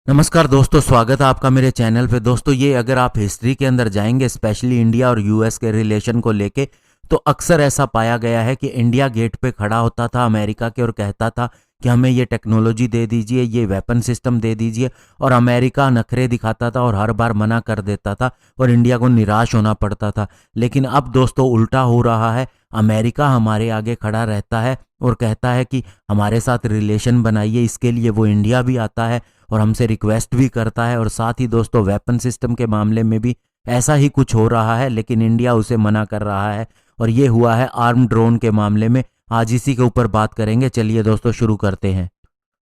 नमस्कार दोस्तों, स्वागत है आपका मेरे चैनल पे। दोस्तों, ये अगर आप हिस्ट्री के अंदर जाएंगे, स्पेशली इंडिया और यूएस के रिलेशन को लेके, तो अक्सर ऐसा पाया गया है कि इंडिया गेट पे खड़ा होता था अमेरिका के और कहता था कि हमें ये टेक्नोलॉजी दे दीजिए, ये वेपन सिस्टम दे दीजिए, और अमेरिका नखरे दिखाता था और हर बार मना कर देता था और इंडिया को निराश होना पड़ता था। लेकिन अब दोस्तों उल्टा हो रहा है। अमेरिका हमारे आगे खड़ा रहता है और कहता है कि हमारे साथ रिलेशन बनाइए। इसके लिए वो इंडिया भी आता है और हमसे रिक्वेस्ट भी करता है, और साथ ही दोस्तों वेपन सिस्टम के मामले में भी ऐसा ही कुछ हो रहा है, लेकिन इंडिया उसे मना कर रहा है। और ये हुआ है आर्म ड्रोन के मामले में। आज इसी के ऊपर बात करेंगे। चलिए दोस्तों शुरू करते हैं।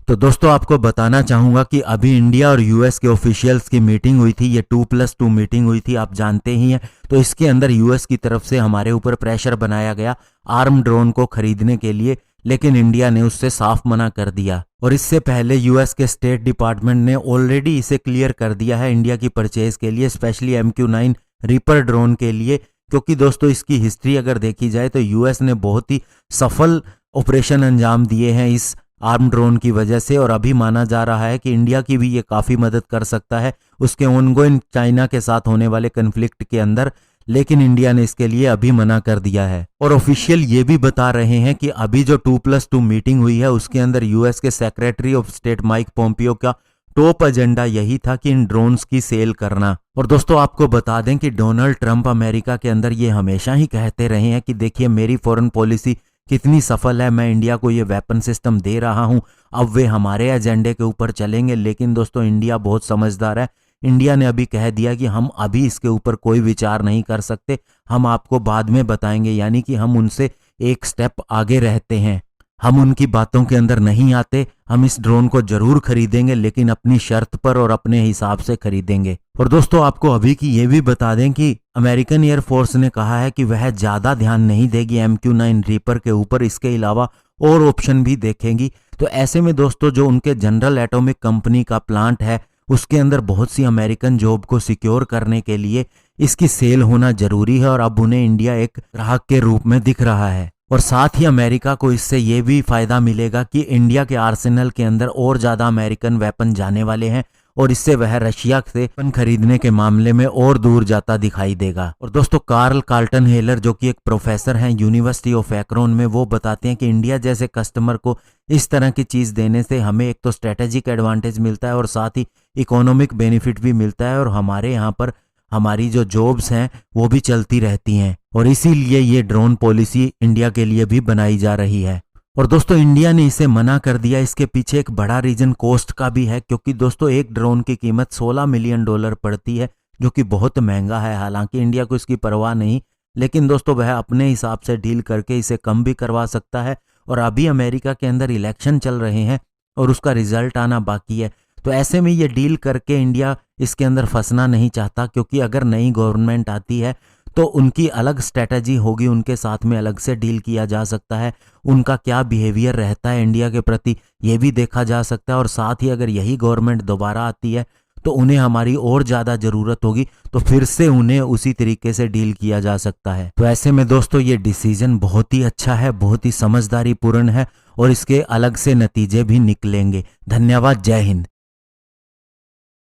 तो दोस्तों आपको बताना चाहूंगा कि अभी इंडिया और यूएस के ऑफिशियल्स की मीटिंग हुई थी। ये 2+2 मीटिंग हुई थी, आप जानते ही हैं। तो इसके अंदर यूएस की तरफ से हमारे ऊपर प्रेशर बनाया गया आर्म ड्रोन को खरीदने के लिए, लेकिन इंडिया ने उससे साफ मना कर दिया। और इससे पहले यूएस के स्टेट डिपार्टमेंट ने ऑलरेडी इसे क्लियर कर दिया है इंडिया की परचेज के लिए, स्पेशली MQ-9 रीपर ड्रोन के लिए। क्योंकि दोस्तों इसकी हिस्ट्री अगर देखी जाए तो यूएस ने बहुत ही सफल ऑपरेशन अंजाम दिए हैं इस आर्म ड्रोन की वजह से, और अभी माना जा रहा है कि इंडिया की भी ये काफ़ी मदद कर सकता है उसके ऑनगोइंग चाइना के साथ होने वाले कन्फ्लिक्ट के अंदर। लेकिन इंडिया ने इसके लिए अभी मना कर दिया है। और ऑफिशियल ये भी बता रहे हैं कि अभी जो 2+2 मीटिंग हुई है उसके अंदर यूएस के secretary of state Mike Pompeo का टॉप एजेंडा यही था कि इन ड्रोन्स की सेल करना। और दोस्तों आपको बता दें कि डोनाल्ड ट्रंप अमेरिका के अंदर ये हमेशा ही कहते रहे हैं कि देखिए मेरी फॉरेन पॉलिसी कितनी सफल है, मैं इंडिया को ये वेपन सिस्टम दे रहा हूं, अब वे हमारे एजेंडे के ऊपर चलेंगे। लेकिन दोस्तों इंडिया बहुत समझदार है। इंडिया ने अभी कह दिया कि हम अभी इसके ऊपर कोई विचार नहीं कर सकते, हम आपको बाद में बताएंगे। यानी कि हम उनसे एक स्टेप आगे रहते हैं, हम उनकी बातों के अंदर नहीं आते। हम इस ड्रोन को जरूर खरीदेंगे, लेकिन अपनी शर्त पर और अपने हिसाब से खरीदेंगे। और दोस्तों आपको अभी की ये भी बता दें कि अमेरिकन एयरफोर्स ने कहा है कि वह ज़्यादा ध्यान नहीं देगी MQ-9 रीपर के ऊपर, इसके अलावा और ऑप्शन भी देखेंगी। तो ऐसे में दोस्तों जो उनके जनरल एटॉमिक कंपनी का प्लांट है उसके अंदर बहुत सी अमेरिकन जॉब को सिक्योर करने के लिए इसकी सेल होना जरूरी है, और अब उन्हें इंडिया एक ग्राहक के रूप में दिख रहा है। और साथ ही अमेरिका को इससे ये भी फायदा मिलेगा कि इंडिया के आर्सेनल के अंदर और ज़्यादा अमेरिकन वेपन जाने वाले हैं, और इससे वह रशिया से वेपन खरीदने के मामले में और दूर जाता दिखाई देगा। और दोस्तों कार्ल कार्ल्टन हेलर जो कि एक प्रोफेसर हैं यूनिवर्सिटी ऑफ एक्रोन में, वो बताते हैं कि इंडिया जैसे कस्टमर को इस तरह की चीज़ देने से हमें एक तो स्ट्रेटेजिक एडवांटेज मिलता है और साथ ही इकोनॉमिक बेनिफिट भी मिलता है, और हमारे यहाँ पर हमारी जो जॉब्स हैं वो भी चलती रहती हैं। और इसीलिए ये ड्रोन पॉलिसी इंडिया के लिए भी बनाई जा रही है। और दोस्तों इंडिया ने इसे मना कर दिया, इसके पीछे एक बड़ा रीजन कॉस्ट का भी है। क्योंकि दोस्तों एक ड्रोन की कीमत $16 मिलियन पड़ती है, जो कि बहुत महंगा है। हालांकि इंडिया को इसकी परवाह नहीं, लेकिन दोस्तों वह अपने हिसाब से डील करके इसे कम भी करवा सकता है। और अभी अमेरिका के अंदर इलेक्शन चल रहे हैं और उसका रिजल्ट आना बाकी है। तो ऐसे में ये डील करके इंडिया इसके अंदर फंसना नहीं चाहता, क्योंकि अगर नई गवर्नमेंट आती है तो उनकी अलग स्ट्रेटजी होगी, उनके साथ में अलग से डील किया जा सकता है। उनका क्या बिहेवियर रहता है इंडिया के प्रति ये भी देखा जा सकता है। और साथ ही अगर यही गवर्नमेंट दोबारा आती है तो उन्हें हमारी और ज़्यादा ज़रूरत होगी, तो फिर से उन्हें उसी तरीके से डील किया जा सकता है। तो ऐसे में दोस्तों ये डिसीजन बहुत ही अच्छा है, बहुत ही समझदारी पूर्ण है, और इसके अलग से नतीजे भी निकलेंगे। धन्यवाद, जय हिंद।